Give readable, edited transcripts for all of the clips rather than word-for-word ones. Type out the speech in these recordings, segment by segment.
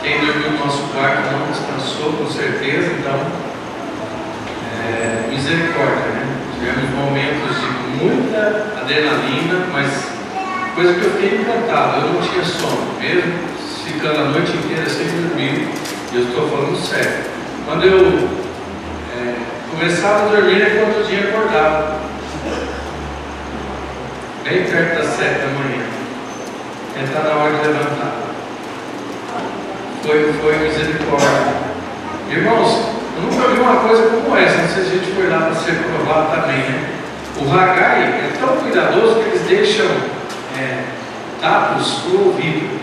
Quem dormiu no nosso quarto não descansou, com certeza. Então, misericórdia, né? Tivemos momentos de muita adrenalina, mas coisa que eu fiquei encantado, eu não tinha sono, mesmo ficando a noite inteira sem dormir, e eu estou falando sério. Quando eu começava a dormir é quando o dia acordava, bem perto das 7 da manhã, tentar na hora de levantar. Foi misericórdia. Irmãos, eu nunca vi uma coisa como essa, não sei se a gente foi lá para ser provado também, né? O Haggai é tão cuidadoso que eles deixam tapos para o ouvido.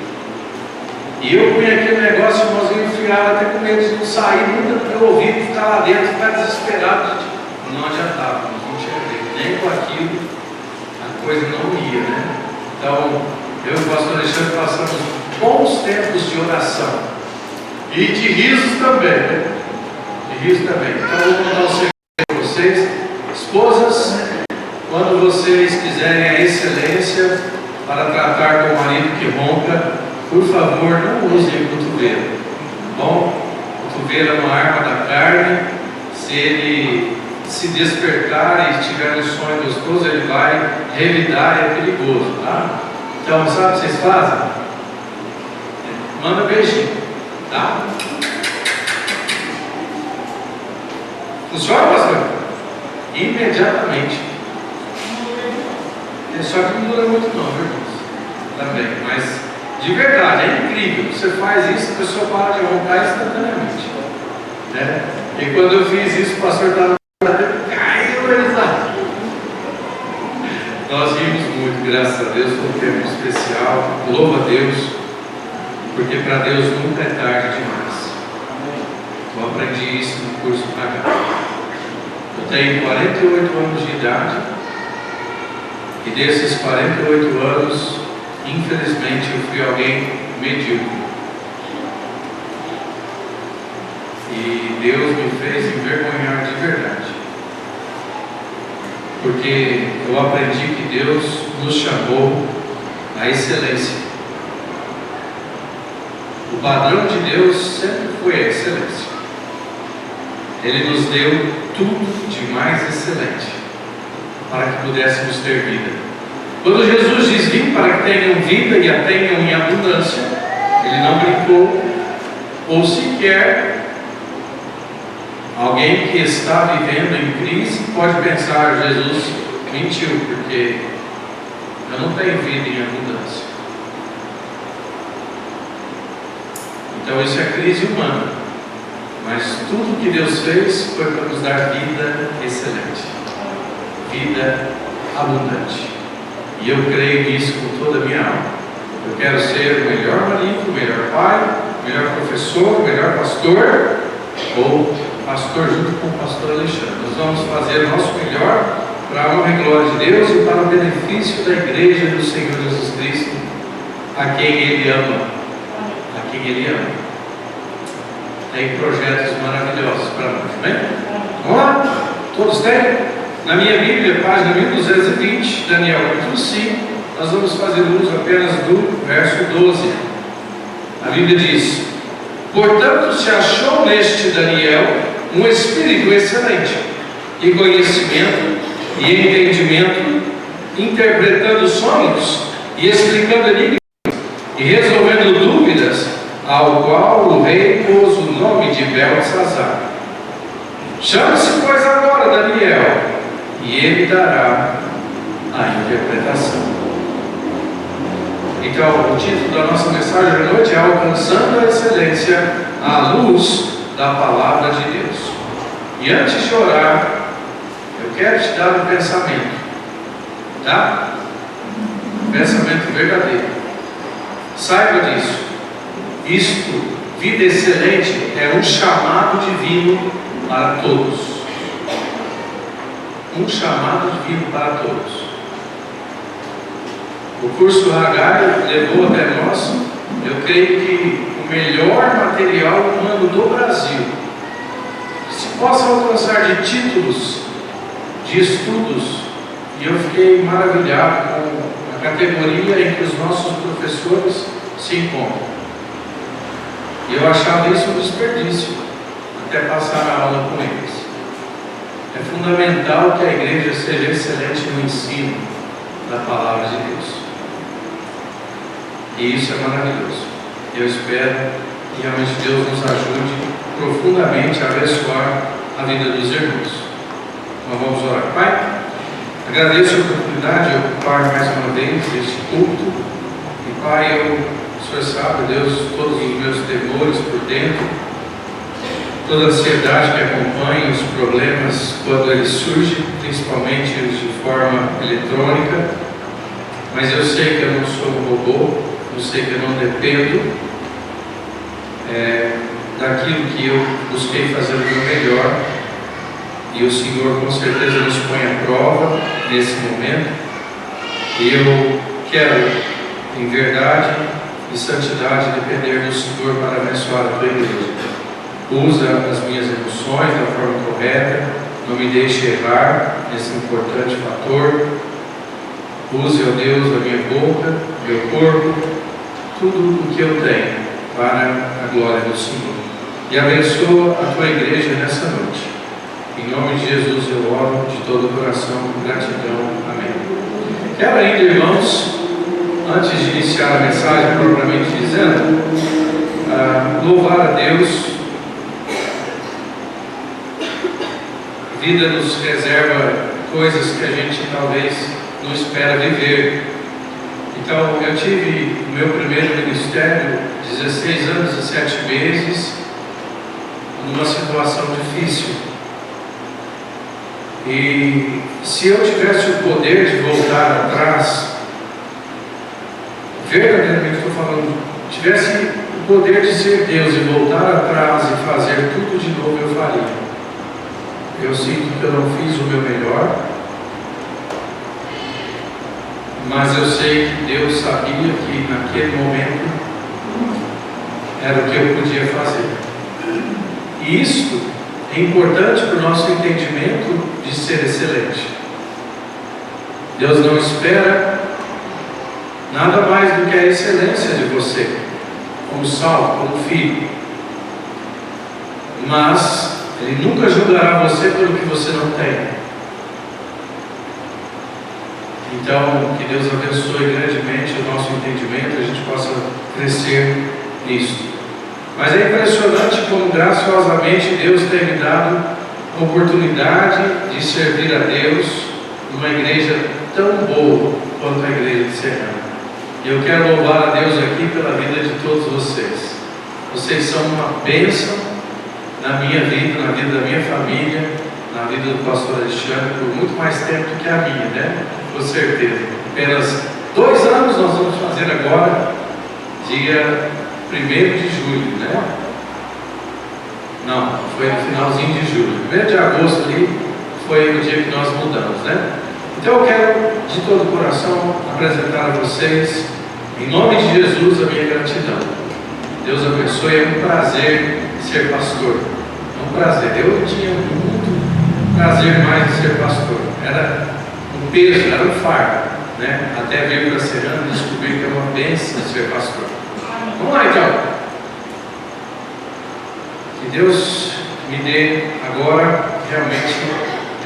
E eu punha aquele negócio, irmãozinho, enfiava até com medo de não sair nunca do meu ouvido, ficar lá dentro, ficar desesperado. Não adiantava, não tinha jeito, nem com aquilo a coisa não ia, né? Então, eu e o pastor Alexandre passamos bons tempos de oração. E de risos também, né? De risos também. Então, eu vou mandar um segredo para vocês. Esposas, quando vocês quiserem a excelência para tratar com o marido que ronca, por favor, não usem o cotovelo. Bom, o cotovelo é uma arma da carne. Se ele se despertar e tiver um sonho gostoso, ele vai revidar e é perigoso, tá? Então, sabe o que vocês fazem? Manda beijinho, tá? Funciona, pastor? Imediatamente. Só que não dura muito não, viu, irmãos? Também, mas de verdade, é incrível. Você faz isso, a pessoa para de roncar instantaneamente, né? E quando eu fiz isso, o pastor estava caiu eles lá. Nós rimos muito, graças a Deus, foi um tempo especial. Louva a Deus, porque para Deus nunca é tarde demais. Eu aprendi isso no curso Haggai. Eu tenho 48 anos de idade, e desses 48 anos, infelizmente, eu fui alguém medíocre. E Deus me fez envergonhar de verdade. Porque eu aprendi que Deus nos chamou à excelência. O padrão de Deus sempre foi a excelência. Ele nos deu tudo de mais excelente para que pudéssemos ter vida. Quando Jesus diz: vim para que tenham vida e a tenham em abundância, Ele não brincou, ou sequer alguém que está vivendo em crise pode pensar: Jesus mentiu, porque eu não tenho vida em abundância. Então isso é crise humana. Mas tudo que Deus fez foi para nos dar vida excelente, vida abundante. E eu creio nisso com toda a minha alma. Eu quero ser o melhor marido, o melhor pai, o melhor professor, o melhor pastor, ou pastor junto com o pastor Alexandre. Nós vamos fazer o nosso melhor para a honra e glória de Deus e para o benefício da igreja do Senhor Jesus Cristo, a quem Ele ama. A quem Ele ama. Tem projetos maravilhosos para nós, né? Vamos lá? Todos têm? Na minha Bíblia, página 1220, Daniel capítulo 5, nós vamos fazer uso apenas do verso 12. A Bíblia diz: portanto, se achou neste Daniel um espírito excelente, e conhecimento e entendimento, interpretando sonhos e explicando enigmas e resolvendo dúvidas, ao qual o rei pôs o nome de Beltesazar. Chame-se, pois, agora Daniel, e ele dará a interpretação. Então, o título da nossa mensagem de noite é Alcançando a Excelência à Luz da Palavra de Deus. E antes de orar, eu quero te dar um pensamento, tá? Um pensamento verdadeiro. Saiba disso. Isto, vida excelente, é um chamado divino para todos. Um chamado divino para todos. O curso Haggai levou até nós, eu creio que o melhor material humano do Brasil, que se possa alcançar de títulos, de estudos, e eu fiquei maravilhado com a categoria em que os nossos professores se encontram. E eu achava isso um desperdício, até passar a aula com eles. É fundamental que a igreja seja excelente no ensino da palavra de Deus. E isso é maravilhoso. Eu espero que realmente Deus nos ajude profundamente a abençoar a vida dos irmãos. Então vamos orar. Pai, agradeço a oportunidade de ocupar mais uma vez este culto. E Pai, o Senhor sabe, Deus, todos os meus temores por dentro, toda a ansiedade que acompanha os problemas quando eles surgem, principalmente os de forma eletrônica. Mas eu sei que eu não sou um robô, eu sei que eu não dependo daquilo que eu busquei fazer o meu melhor. E o Senhor com certeza nos põe à prova nesse momento. E eu quero, em verdade e santidade, depender do Senhor para abençoar a tua igreja. Usa as minhas emoções da forma correta, não me deixe errar nesse importante fator. Use, ó Deus, a minha boca, meu corpo, tudo o que eu tenho para a glória do Senhor. E abençoa a tua igreja nessa noite. Em nome de Jesus eu oro de todo o coração, com gratidão. Amém. Quero ainda, irmãos, antes de iniciar a mensagem propriamente dizendo, louvar a Deus. A vida nos reserva coisas que a gente talvez não espera viver. Então, eu tive o meu primeiro ministério, 16 anos e 7 meses, numa situação difícil. E se eu tivesse o poder de voltar atrás, verdadeiramente estou falando, tivesse o poder de ser Deus e voltar atrás e fazer tudo de novo, eu faria. Eu sinto que eu não fiz o meu melhor, mas eu sei que Deus sabia que naquele momento era o que eu podia fazer. E isso é importante para o nosso entendimento de ser excelente. Deus não espera nada mais do que a excelência de você, como salvo, como filho. Mas Ele nunca julgará você pelo que você não tem. Então, que Deus abençoe grandemente o nosso entendimento, a gente possa crescer nisso. Mas é impressionante como graciosamente Deus tem me dado a oportunidade de servir a Deus numa igreja tão boa quanto a igreja de Serrana. E eu quero louvar a Deus aqui pela vida de todos vocês. Vocês são uma bênção na minha vida, na vida da minha família, na vida do pastor Alexandre, por muito mais tempo do que a minha, né? Com certeza. Apenas 2 anos nós vamos fazer agora, dia 1º de julho, né? Não, foi no finalzinho de julho. 1º de agosto ali foi o dia que nós mudamos, né? Então eu quero, de todo o coração, apresentar a vocês, em nome de Jesus, a minha gratidão. Deus abençoe, é um prazer ser pastor. É um prazer. Eu tinha muito prazer mais de ser pastor. Era um peso, era um fardo, né? Até vir para Serrana e descobrir que é uma bênção ser pastor. Vamos lá então. Que Deus me dê agora realmente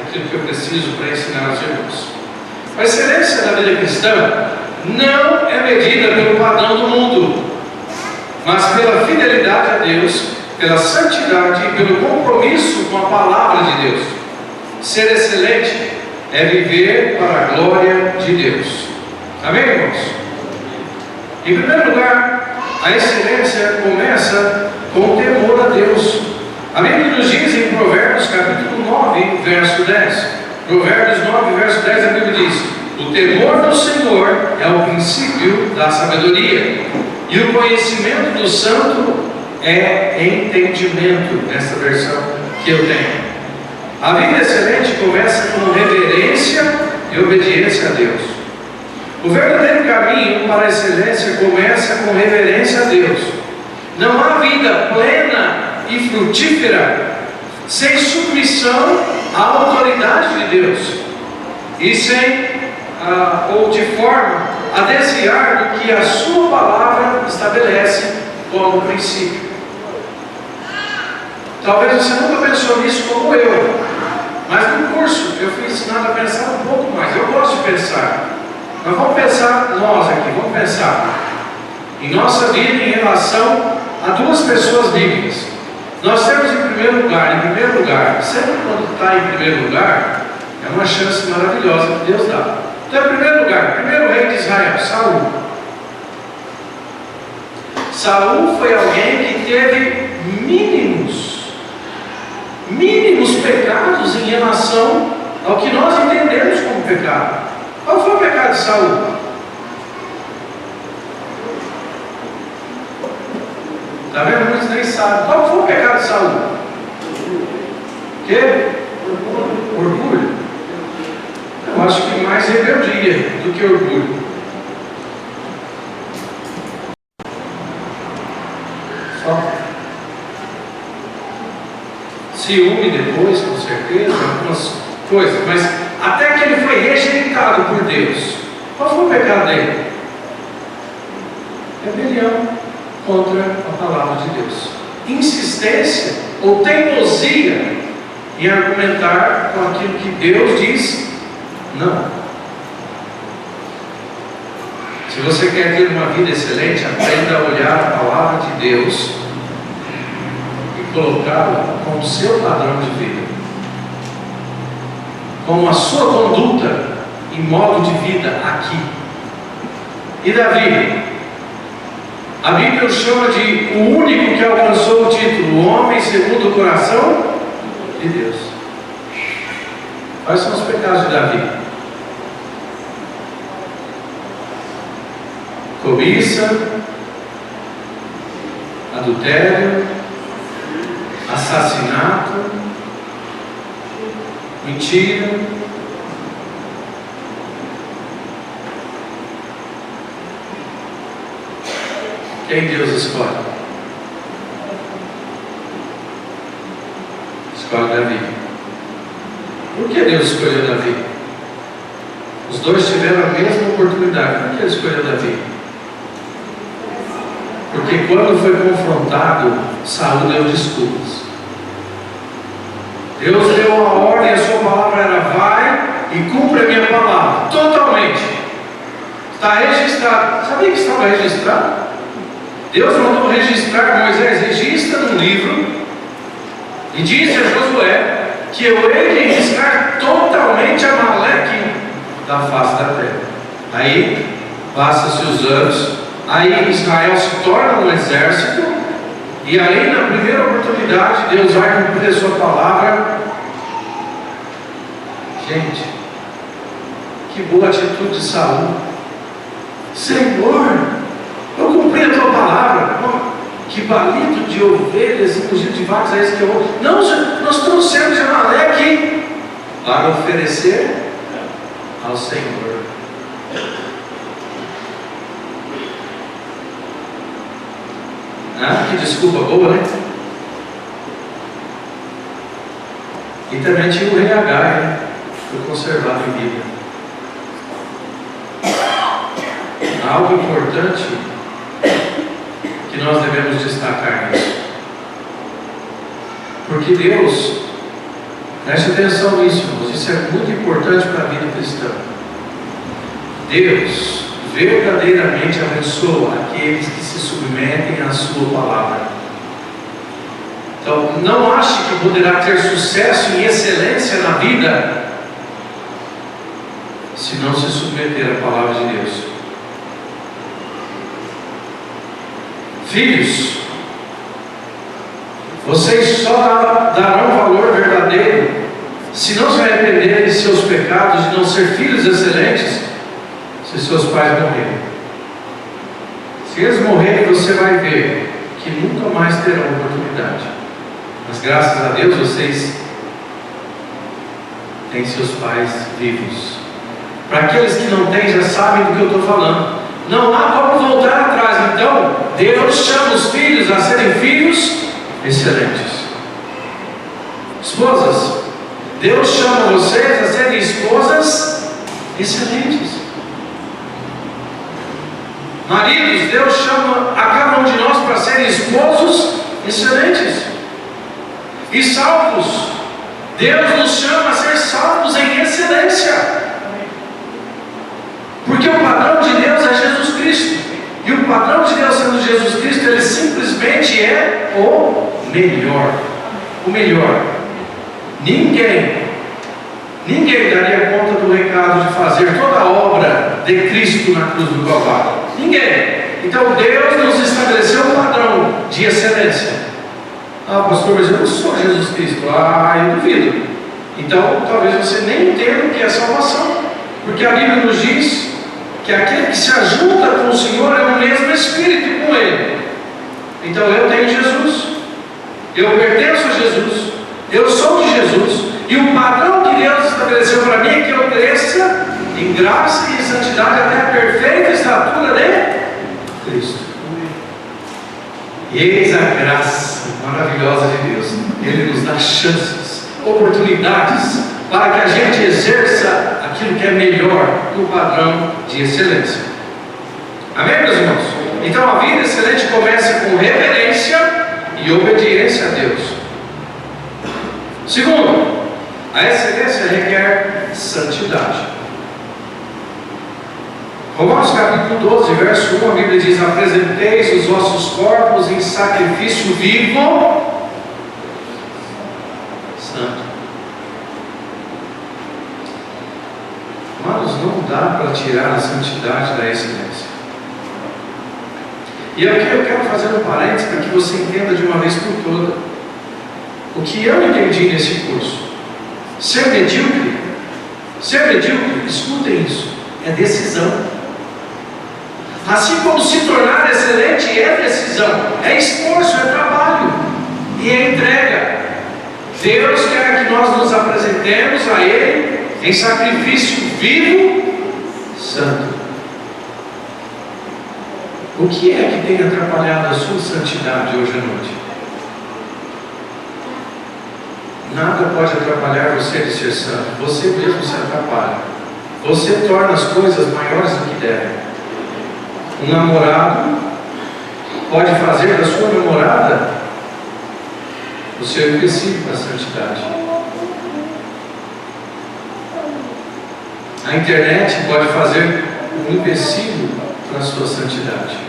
aquilo que eu preciso para ensinar aos irmãos. A excelência da vida cristã não é medida pelo padrão do mundo, mas pela fidelidade a Deus, pela santidade e pelo compromisso com a palavra de Deus. Ser excelente é viver para a glória de Deus. Amém, irmãos? Em primeiro lugar, a excelência começa com o temor a Deus. A Bíblia nos diz em Provérbios capítulo 9, verso 10. Provérbios 9, verso 10, a Bíblia diz: o temor do Senhor é o princípio da sabedoria, e o conhecimento do santo é entendimento, nessa versão que eu tenho. A vida excelente começa com reverência e obediência a Deus. O verdadeiro caminho para a excelência começa com reverência a Deus. Não há vida plena e frutífera sem submissão à autoridade de Deus e sem ou de forma a desviar do que a sua palavra estabelece como princípio. Talvez você nunca pensou nisso como eu, mas no curso eu fui ensinado a pensar um pouco mais. Eu gosto de pensar. Mas vamos pensar nós aqui, vamos pensar em nossa vida em relação a duas pessoas bíblicas. Nós temos em primeiro lugar, sempre quando está em primeiro lugar, é uma chance maravilhosa que Deus dá. Então, em primeiro lugar, primeiro rei de Israel, Saul. Saul foi alguém que teve mínimos pecados em relação ao que nós entendemos como pecado. Qual foi o pecado de Saul? Está vendo? Muitos nem sabem. Qual foi o pecado de Saul? O quê? Orgulho. Eu acho que mais rebeldia do que orgulho. Só. Ciúme depois, com certeza, algumas coisas, mas até que ele foi rejeitado por Deus. Qual foi o pecado dele? Rebelião contra a palavra de Deus. Insistência ou teimosia em argumentar com aquilo que Deus diz não. Se você quer ter uma vida excelente, aprenda a olhar a palavra de Deus e colocá-la como seu padrão de vida, como a sua conduta e modo de vida aqui. E Davi, a Bíblia o chama de o único que alcançou o título, o homem segundo o coração de Deus. Quais são os pecados de Davi? Cobiça, adultério, assassinato, mentira. Quem Deus escolhe? Escolhe Davi. Por que Deus escolheu Davi? Os dois tiveram a mesma oportunidade. Por que ele escolheu Davi? Porque quando foi confrontado, Saul deu desculpas. Deus deu uma ordem, a sua palavra era: vai e cumpre a minha palavra totalmente. Está registrado. Sabia que estava registrado? Deus mandou registrar. Moisés: registra no livro e disse a Josué que eu hei de riscar totalmente Amaleque da face da terra. Aí passa-se os anos, aí Israel se torna um exército, e aí na primeira oportunidade Deus vai cumprir a sua palavra. Gente, que boa atitude de Saul. Senhor, eu cumpri a tua palavra. Que palito de ovelhas e mugido de vacas é esse que eu vou? Não, nós trouxemos Amaleque para oferecer ao Senhor. Ah, que desculpa boa, né? E também tinha o rei Agai, né? Foi conservado em vida. Algo importante que nós devemos destacar nisso, porque Deus, preste atenção nisso, irmãos, isso é muito importante para a vida cristã. Deus verdadeiramente abençoa aqueles que se submetem à sua palavra. Então, não ache que poderá ter sucesso e excelência na vida se não se submeter à palavra de Deus. Filhos, vocês só darão valor verdadeiro se não se arrependerem de seus pecados, de não ser filhos excelentes, se seus pais morrerem. Se eles morrerem, você vai ver que nunca mais terão oportunidade. Mas graças a Deus vocês têm seus pais vivos. Para aqueles que não têm, já sabem do que eu estou falando. Não há como voltar atrás. Então, Deus chama os filhos a serem filhos excelentes. Esposas, Deus chama vocês a serem esposas excelentes. Maridos, Deus chama a cada um de nós para serem esposos excelentes. E salvos, Deus nos chama a ser salvos em excelência. Porque o padrão de Deus é Jesus Cristo. E o padrão de Deus sendo Jesus Cristo, ele simplesmente é o melhor. O melhor. Ninguém daria conta do recado de fazer toda a obra de Cristo na cruz do Calvário. Ninguém. Então Deus nos estabeleceu um padrão de excelência. Ah, pastor, mas eu não sou Jesus Cristo. Ah, eu duvido. Então talvez você nem entenda o que é salvação. Porque a Bíblia nos diz que aquele que se ajunta com o Senhor é o mesmo Espírito com Ele. Então eu tenho Jesus, eu pertenço a Jesus, eu sou de Jesus, e o padrão que Deus estabeleceu para mim é que eu cresça em graça e em santidade até a perfeita estatura de Cristo. E eis a graça maravilhosa de Deus. Ele nos dá chances, oportunidades para que a gente exerça aquilo que é melhor no padrão de excelência. Amém, meus irmãos? Então a vida excelente começa com reverência e obediência a Deus. Segundo, a excelência requer santidade. Romanos capítulo 12, verso 1, a Bíblia diz: apresenteis os vossos corpos em sacrifício vivo, santo. Amados, não dá para tirar a santidade da excelência. E aqui eu quero fazer um parênteses para que você entenda de uma vez por toda o que eu entendi nesse curso. Ser medíocre, escutem isso, é decisão. Assim como se tornar excelente é decisão, é esforço, é trabalho e é entrega. Deus quer que nós nos apresentemos a Ele em sacrifício vivo, santo. O que é que tem atrapalhado a sua santidade hoje à noite? Nada pode atrapalhar você de ser santo. Você mesmo se atrapalha. Você torna as coisas maiores do que devem. Um namorado pode fazer da sua namorada o seu empecilho para a santidade. A internet pode fazer um empecilho para a sua santidade.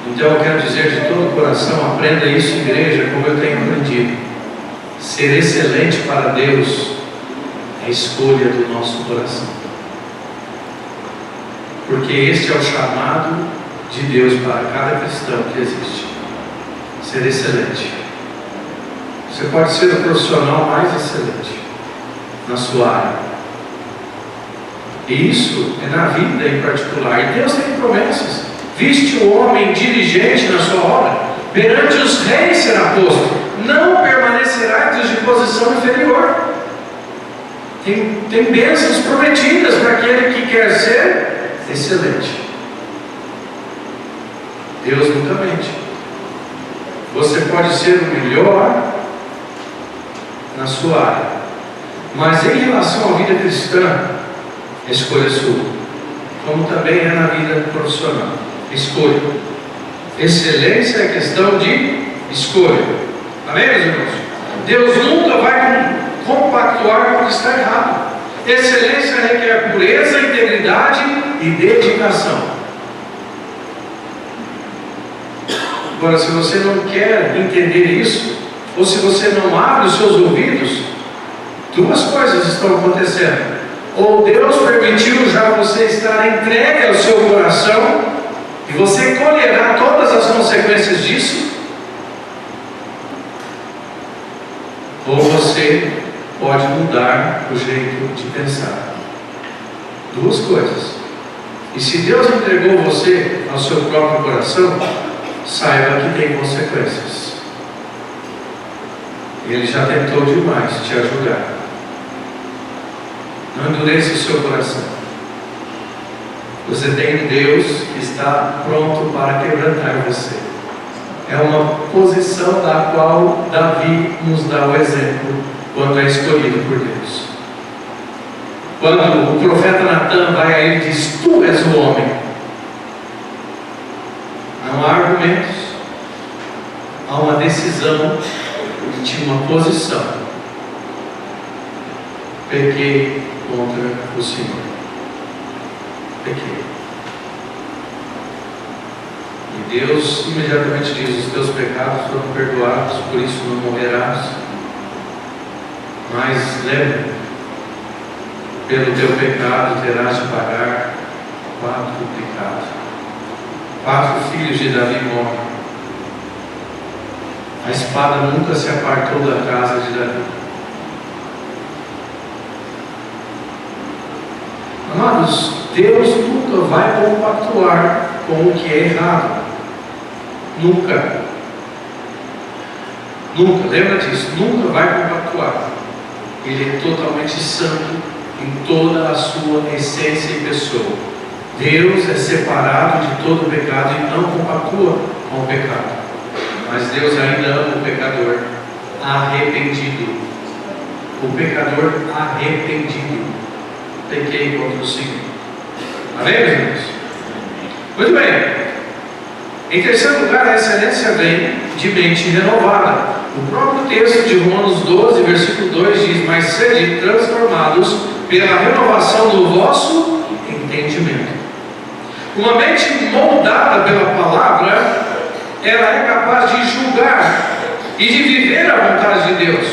Então eu quero dizer de todo o coração, aprenda isso, igreja, como eu tenho aprendido. Ser excelente para Deus é a escolha do nosso coração. Porque este é o chamado de Deus para cada cristão que existe. Ser excelente. Você pode ser o profissional mais excelente na sua área. E isso é na vida em particular. E Deus tem promessas. Viste o homem diligente na sua obra, perante os reis será posto, não permanecerá entre os de posição inferior. Tem bênçãos prometidas para aquele que quer ser excelente. Deus nunca mente. Você pode ser o melhor na sua área, mas em relação à vida cristã, a escolha é sua, como também é na vida profissional. Escolha. Excelência é questão de escolha. Amém, meus irmãos? Deus nunca vai compactuar com o que está errado. Excelência requer pureza, integridade e dedicação. Agora, se você não quer entender isso, ou se você não abre os seus ouvidos, duas coisas estão acontecendo. Ou Deus permitiu já você estar entregue ao seu coração, e você colherá todas as consequências disso, ou você pode mudar o jeito de pensar. Duas coisas. E se Deus entregou você ao seu próprio coração, saiba que tem consequências. Ele já tentou demais te ajudar. Não endureça o seu coração. Você tem um Deus que está pronto para quebrantar você. É uma posição da qual Davi nos dá o exemplo quando é escolhido por Deus. Quando o profeta Natan vai a ele e diz: tu és o homem. Não há argumento mandamentos, há uma decisão de uma posição. Pequei contra o Senhor. Pequei. E Deus imediatamente diz: os teus pecados foram perdoados, por isso não morrerás. Mas lembra, pelo teu pecado terás de pagar 4 pecados. 4 filhos de Davi morrem. A espada nunca se apartou da casa de Davi. Amados, Deus nunca vai compactuar com o que é errado. Nunca. Nunca, lembra disso, nunca vai compactuar. Ele é totalmente santo em toda a sua essência e pessoa. Deus é separado de todo pecado e não compactua com o pecado. Mas Deus ainda ama o pecador arrependido. O pecador arrependido. Pequei contra o Senhor. Amém, meus irmãos? Muito bem. Em terceiro lugar, a excelência vem de mente renovada. O próprio texto de Romanos 12, versículo 2 diz: mas sede transformados pela renovação do vosso entendimento. Uma mente moldada pela palavra, ela é capaz de julgar e de viver a vontade de Deus.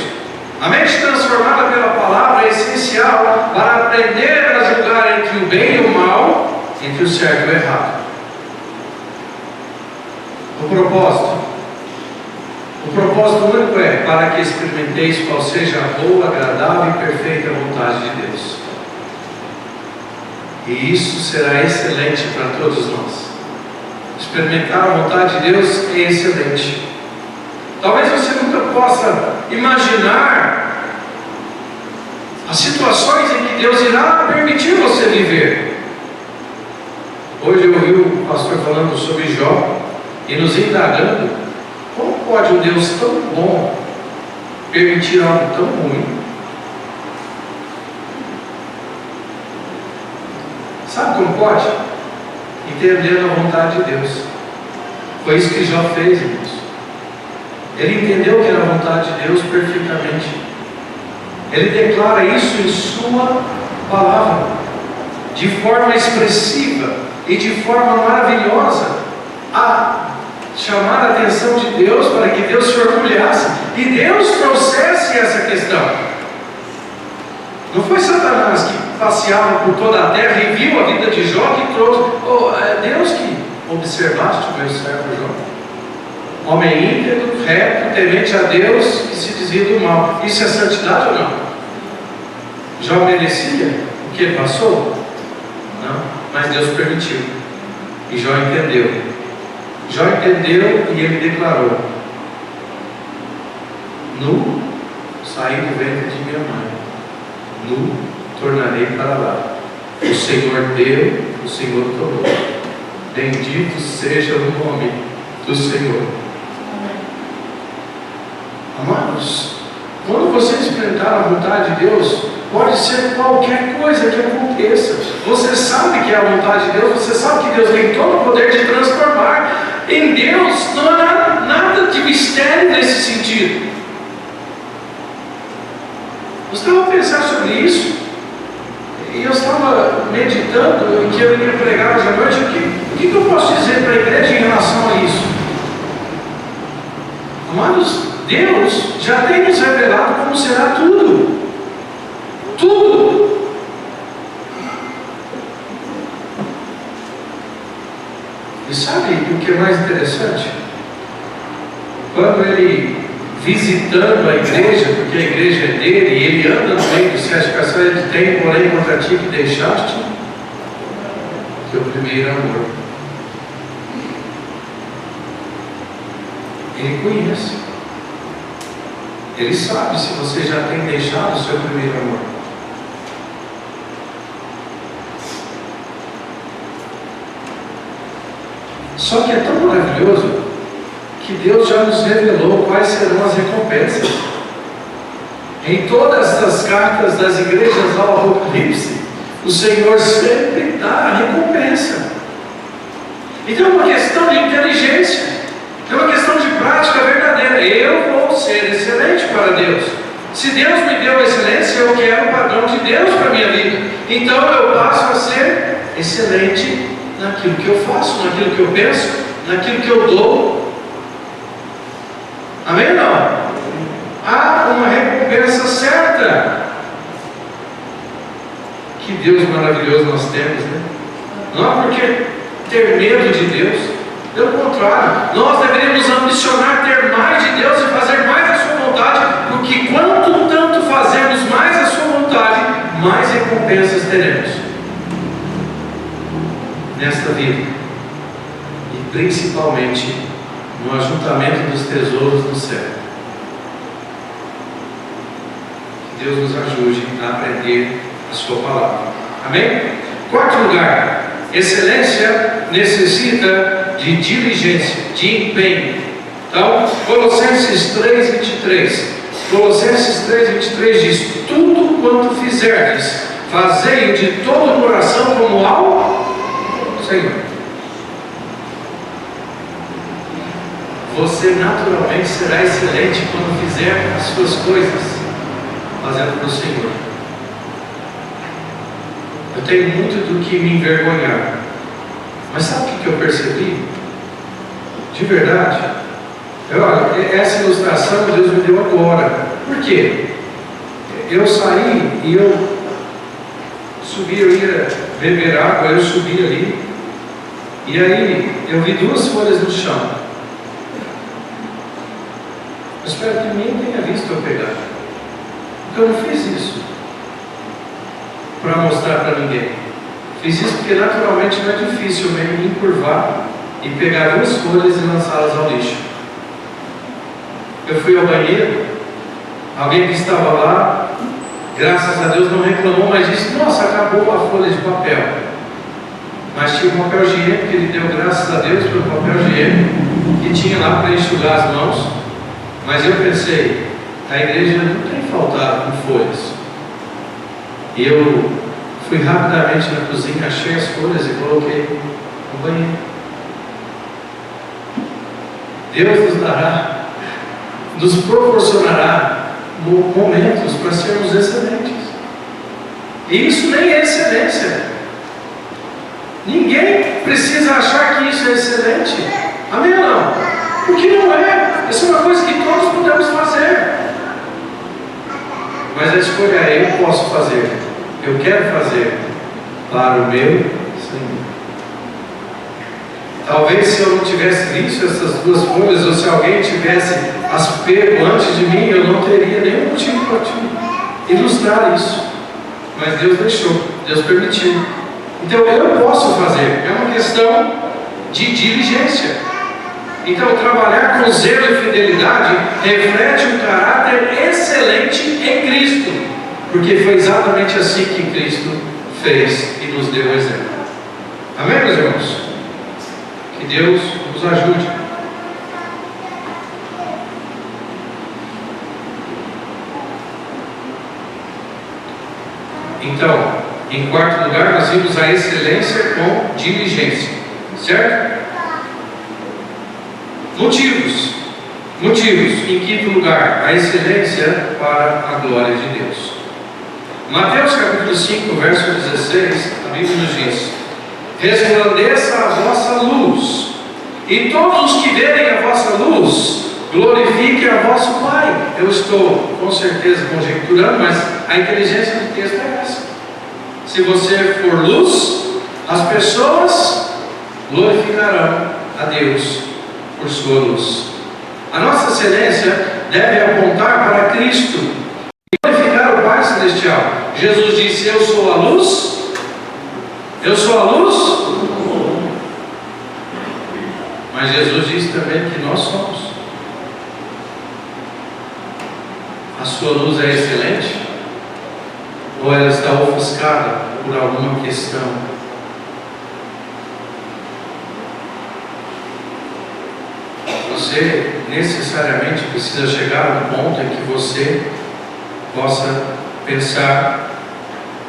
A mente transformada pela palavra é essencial para aprender a julgar entre o bem e o mal, entre o certo e o errado. O propósito único é para que experimenteis qual seja a boa, agradável e perfeita vontade de Deus. E isso será excelente para todos nós. Experimentar a vontade de Deus é excelente. Talvez você nunca possa imaginar as situações em que Deus irá permitir você viver. Hoje eu ouvi o pastor falando sobre Jó e nos indagando: como pode um Deus tão bom permitir algo tão ruim? Sabe como pode? Entendendo a vontade de Deus. Foi isso que Jó fez, irmãos. Ele entendeu que era a vontade de Deus perfeitamente. Ele declara isso em sua palavra, de forma expressiva e de forma maravilhosa, a chamar a atenção de Deus para que Deus se orgulhasse e Deus trouxesse essa questão. Não foi Satanás que passeava por toda a terra e viu a vida de Jó que trouxe. É Deus que observaste o meu servo Jó, homem íntegro, reto, temente a Deus, que se dizia do mal. Isso é santidade ou não? Jó merecia o que ele passou? Não, mas Deus permitiu. E Jó entendeu. Jó entendeu e ele declarou: nu saí do ventre de minha mãe, nu tornarei para lá. O Senhor deu, o Senhor tomou. Bendito seja o nome do Senhor. Amados, quando você experimentar a vontade de Deus, pode ser qualquer coisa que aconteça. Você sabe que é a vontade de Deus, você sabe que Deus tem todo o poder de transformar. Em Deus não há nada de mistério nesse sentido. Eu estava a pensar sobre isso, e eu estava meditando em que eu iria pregar hoje à noite. O que eu posso dizer para a igreja em relação a isso? Amados, Deus já tem nos revelado como será tudo. Tudo. E sabe o que é mais interessante? Quando ele, visitando a igreja, porque a igreja é dele, e ele anda no meio dos céus, ele tem, porém, contra ti que deixaste teu primeiro amor. Ele conhece. Ele sabe se você já tem deixado o seu primeiro amor. Só que é tão maravilhoso que Deus já nos revelou quais serão as recompensas. Em todas as cartas das igrejas ao Apocalipse, o Senhor sempre dá a recompensa. Então é uma questão de inteligência. É uma questão de prática verdadeira. Eu vou ser excelente para Deus. Se Deus me deu excelência, eu quero o padrão de Deus para a minha vida. Então eu passo a ser excelente naquilo que eu faço, naquilo que eu penso, naquilo que eu dou. Amém ou não? Há uma recompensa certa. Que Deus maravilhoso nós temos, né? Não é porque ter medo de Deus. Pelo contrário, nós deveríamos ambicionar ter mais de Deus e fazer mais a sua vontade, porque quanto tanto fazemos mais a sua vontade, mais recompensas teremos nesta vida, e principalmente no ajuntamento dos tesouros do céu. Que Deus nos ajude a aprender a sua palavra. Amém? Quarto lugar, excelência necessita de diligência, de empenho. Então, Colossenses 3:23. Colossenses 3:23 diz: tudo quanto fizerdes, fazei-o de todo o coração como ao Senhor. Você naturalmente será excelente quando fizer as suas coisas fazendo para o Senhor. Eu tenho muito do que me envergonhar, mas sabe o que eu percebi? De verdade, olha, essa ilustração Deus me deu agora. Por quê? Eu saí e eu subi, eu ia beber água, eu subi ali, e aí eu vi duas folhas no chão. Eu espero que ninguém tenha visto eu pegar, porque eu não fiz isso para mostrar para ninguém. Fiz isso porque naturalmente não é difícil me encurvar e pegar duas folhas e lançá-las ao lixo. Eu fui ao banheiro, alguém que estava lá, graças a Deus não reclamou, mas disse: nossa, acabou a folha de papel. Mas tinha um papel higiênico que ele deu, graças a Deus, pelo papel higiênico que tinha lá para enxugar as mãos. Mas eu pensei, a igreja não tem faltado com folhas. E eu fui rapidamente na cozinha, achei as folhas e coloquei no banheiro. Deus nos dará, nos proporcionará momentos para sermos excelentes. E isso nem é excelência. Ninguém precisa achar que isso é excelente. Amém ou não? Porque não é. Isso é uma coisa que todos podemos fazer. Mas a escolha é: eu posso fazer, eu quero fazer para o meu Senhor. Talvez se eu não tivesse visto essas duas folhas, ou se alguém tivesse as pego antes de mim, eu não teria nenhum motivo para te ilustrar isso. Mas Deus deixou, Deus permitiu. Então eu posso fazer, é uma questão de diligência. Então trabalhar com zelo e fidelidade reflete um caráter excelente em Cristo, porque foi exatamente assim que Cristo fez e nos deu o exemplo. Amém, meus irmãos? Que Deus nos ajude. Então, em quarto lugar, nós vimos a excelência com diligência, certo? Motivos. Em quinto lugar, a excelência para a glória de Deus. Mateus capítulo 5, verso 16, a Bíblia nos diz: resplandeça a vossa luz, e todos os que verem a vossa luz, glorifiquem a vosso Pai. Eu estou com certeza conjecturando, mas a inteligência do texto é essa. Se você for luz, as pessoas glorificarão a Deus por sua luz. A nossa excelência deve apontar para Cristo e glorificar o Pai Celestial. Jesus disse: eu sou a luz. Eu sou a luz. Mas Jesus disse também que nós somos. A sua luz é excelente? Ou ela está ofuscada por alguma questão? Você necessariamente precisa chegar a um ponto em que você possa pensar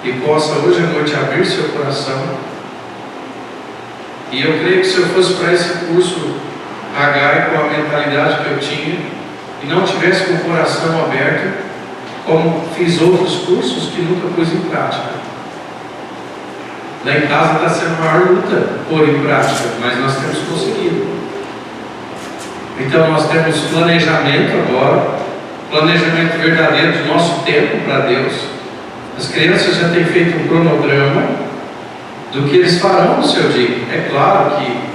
e possa hoje à noite abrir seu coração. E eu creio que se eu fosse para esse curso Agai com a mentalidade que eu tinha e não tivesse com o coração aberto, como fiz outros cursos que nunca pus em prática. Lá em casa está sendo a maior luta pôr em prática, mas nós temos conseguido. Então nós temos planejamento agora, planejamento verdadeiro do nosso tempo para Deus. As crianças já têm feito um cronograma do que eles farão no seu dia. É claro que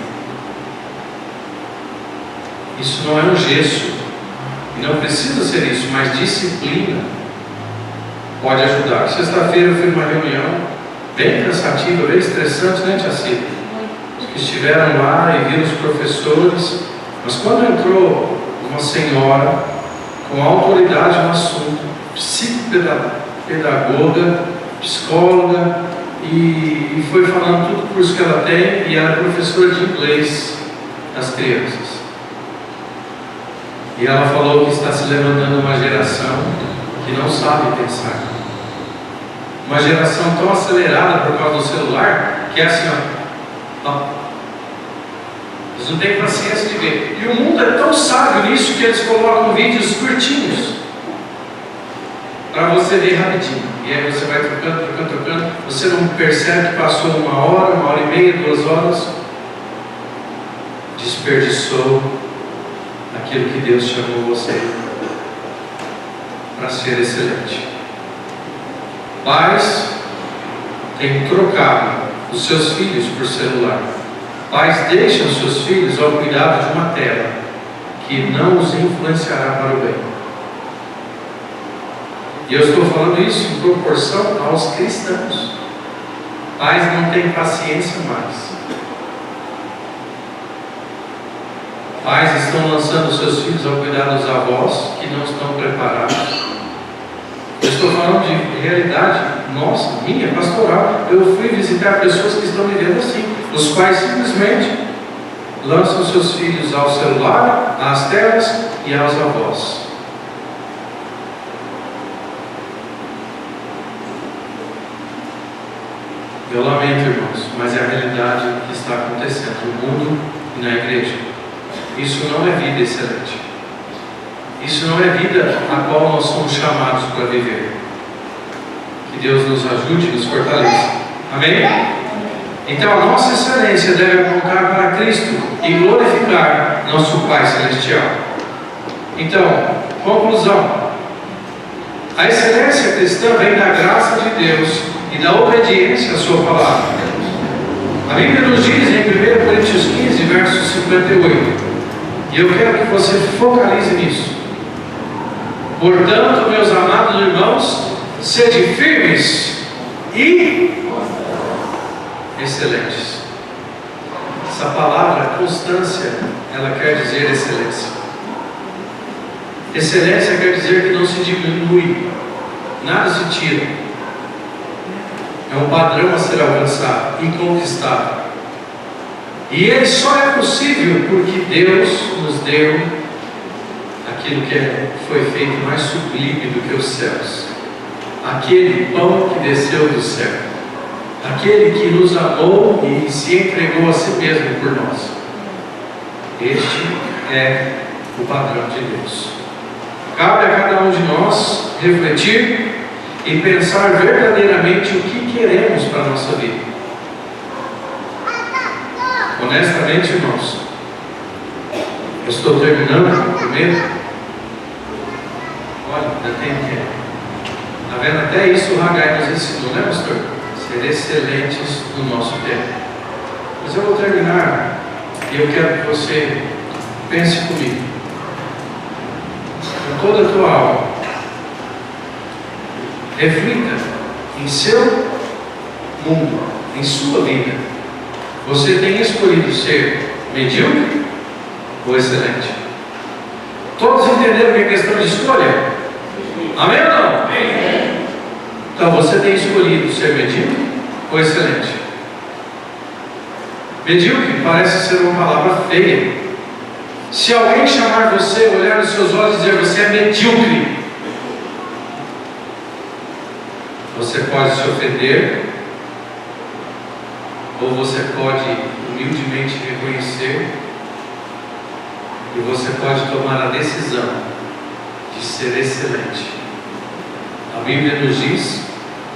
isso não é um gesso, e não precisa ser isso, mas disciplina pode ajudar. Sexta-feira eu fui numa reunião bem cansativa, bem estressante, né, Tia Cida? Os que estiveram lá e viram os professores, mas quando entrou uma senhora com autoridade no assunto, psicopedagoga, psicóloga, e foi falando tudo o curso que ela tem, e ela é professora de inglês das crianças. E ela falou que está se levantando uma geração que não sabe pensar. Uma geração tão acelerada por causa do celular, que é assim, ó. Eles não têm paciência de ver. E o mundo é tão sábio nisso que eles colocam vídeos curtinhos para você ver rapidinho. E aí você vai trocando. Você não percebe que passou 1 hora, 1h30, 2 horas. Desperdiçou aquilo que Deus chamou você para ser excelente. Pais têm trocado os seus filhos por celular. Pais deixam os seus filhos ao cuidado de uma tela que não os influenciará para o bem. E eu estou falando isso em proporção aos cristãos. Pais não têm paciência mais. Pais estão lançando seus filhos ao cuidado dos avós que não estão preparados. Eu estou falando de realidade nossa, minha, pastoral. Eu fui visitar pessoas que estão vivendo assim, os quais simplesmente lançam seus filhos ao celular, às telas e aos avós. Eu lamento, irmãos, mas é a realidade que está acontecendo no mundo e na igreja. Isso não é vida excelente. Isso não é vida a qual nós somos chamados para viver. Que Deus nos ajude e nos fortaleça. Amém? Então a nossa excelência deve apontar para Cristo e glorificar nosso Pai Celestial. Então, conclusão. A excelência cristã vem da graça de Deus e da obediência à sua palavra. A Bíblia nos diz em 1 Coríntios 15, verso 58, e eu quero que você focalize nisso. Portanto, meus amados irmãos, sede firmes e excelentes. Essa palavra, constância, ela quer dizer excelência. Excelência quer dizer que não se diminui, nada se tira. É um padrão a ser alcançado e conquistado. E ele só é possível porque Deus nos deu aquilo que foi feito mais sublime do que os céus. Aquele pão que desceu do céu. Aquele que nos amou e se entregou a si mesmo por nós. Este é o padrão de Deus. Cabe a cada um de nós refletir e pensar verdadeiramente o que queremos para a nossa vida. Honestamente, irmãos, eu estou terminando primeiro. Olha, ainda tem tempo. Está vendo? Até isso o Haggai nos ensinou, né, pastor? Ser excelentes no nosso tempo. Mas eu vou terminar e eu quero que você pense comigo. Com toda a tua alma, reflita em seu mundo, em sua vida. Você tem escolhido ser medíocre ou excelente? Todos entenderam que é questão de escolha? Amém ou não? Amém. Então você tem escolhido ser medíocre ou excelente? Medíocre parece ser uma palavra feia. Se alguém chamar você, olhar nos seus olhos e dizer você é medíocre, você pode se ofender, ou você pode humildemente reconhecer e você pode tomar a decisão de ser excelente. A Bíblia nos diz,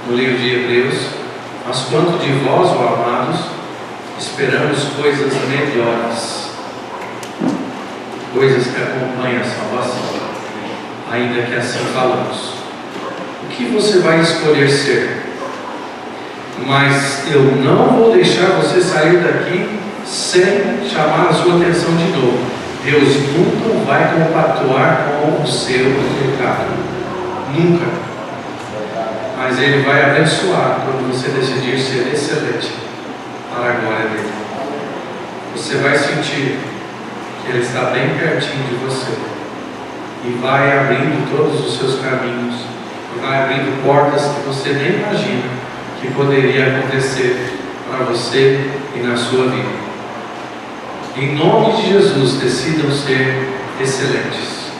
no livro de Hebreus: mas quanto de vós, ó amados, esperamos coisas melhores, coisas que acompanham a salvação, ainda que assim falamos. O que você vai escolher ser? Mas eu não vou deixar você sair daqui sem chamar a sua atenção de novo. Deus nunca vai compactuar com o seu pecado, nunca. Mas Ele vai abençoar quando você decidir ser excelente para a glória dEle. Você vai sentir que Ele está bem pertinho de você e vai abrindo todos os seus caminhos, e vai abrindo portas que você nem imagina que poderia acontecer para você e na sua vida. Em nome de Jesus, decidam ser excelentes,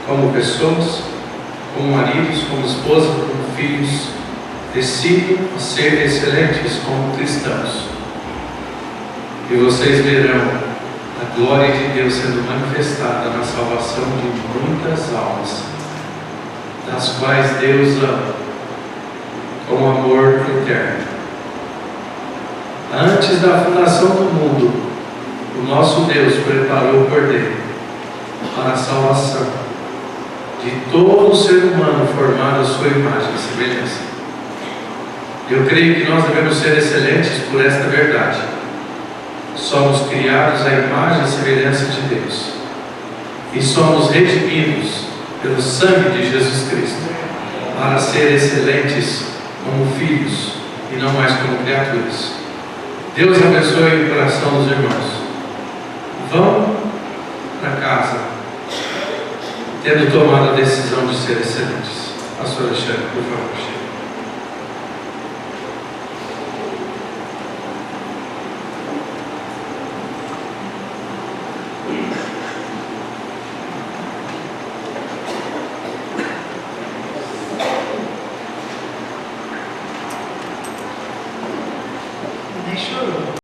como pessoas, como maridos, como esposa, como filhos. Decidam ser excelentes como cristãos, e vocês verão a glória de Deus sendo manifestada na salvação de muitas almas, das quais Deus ama com amor eterno. Antes da fundação do mundo, o nosso Deus preparou o Cordeiro para a salvação de todo ser humano formado à sua imagem e semelhança. Eu creio que nós devemos ser excelentes por esta verdade. Somos criados à imagem e semelhança de Deus, e somos redimidos pelo sangue de Jesus Cristo para ser excelentes como filhos e não mais como criaturas. Deus abençoe o coração dos irmãos. Vão para casa tendo tomado a decisão de ser excelentes. Pastor Alexandre, por favor.